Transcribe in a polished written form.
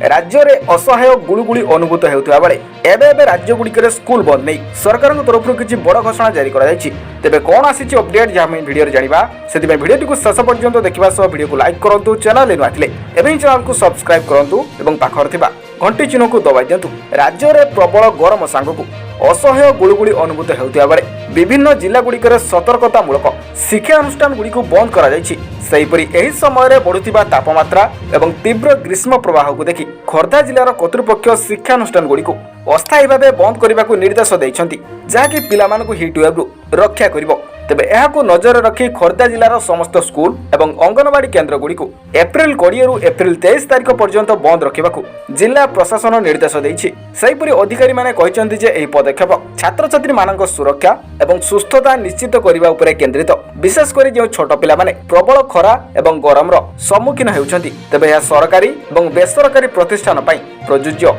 राज्य में असहाय गुड़गुड़ी अनुभूत होता बेले एवं राज्य गुड़िक स्कूल बंद नहीं सरकार तरफ किसी बड़ घोषणा जारी कर तेज कौन आसी अपडेट जहाँ भिडियो जाना से भिडियो को शेष पर्यंत देखा भिडियो को लाइक करूँ चैनल नुआथिले चैनल को सब्सक्राइब करूँ और पाखर घंटी चिन्ह को दबाई दिंतु। राज्य में प्रबल गरम सांगक असह्य गुड़गुड़ी अनुभूत होता बेले विभिन्न जिला गुड़िकर सतर्कतामूलक शिक्षानुष्ठान गुड़ी बंद कर समय बढ़ुवा तापमात्रा और तीव्र ग्रीष्म प्रवाह को देखि खोर्धा जिलार कर्तृपक्ष शिक्षानुष्ठान गुड़ी अस्थायी भाव बंद करने को निर्देश देते जहाँकि पिलामानकु हिट वेव्रु रक्षा करिबो। तेबे एहाकु नजर रखी खोर्धा जिलार समस्त स्कूल एवं अंगनवाड़ी केन्द्र गुड़िक एप्रिल 20 रु एप्रिल 23 तारिख पर्यंत बंद रखा जिला प्रशासन निर्देश देइछि। सेहिपरि अधिकारी माने कहिसंति जे एही पदक्षेप छात्र छात्री मानक सुरक्षा एवं सुस्थता निश्चित करने उपरे केन्द्रित विशेषकर जो छोट पिला माने प्रबल खरा एवं गरमर सम्मुखीन हेउछंती तेबे यह सरकारी एवं बेसरकारी प्रतिष्ठान पई प्रযোज्य।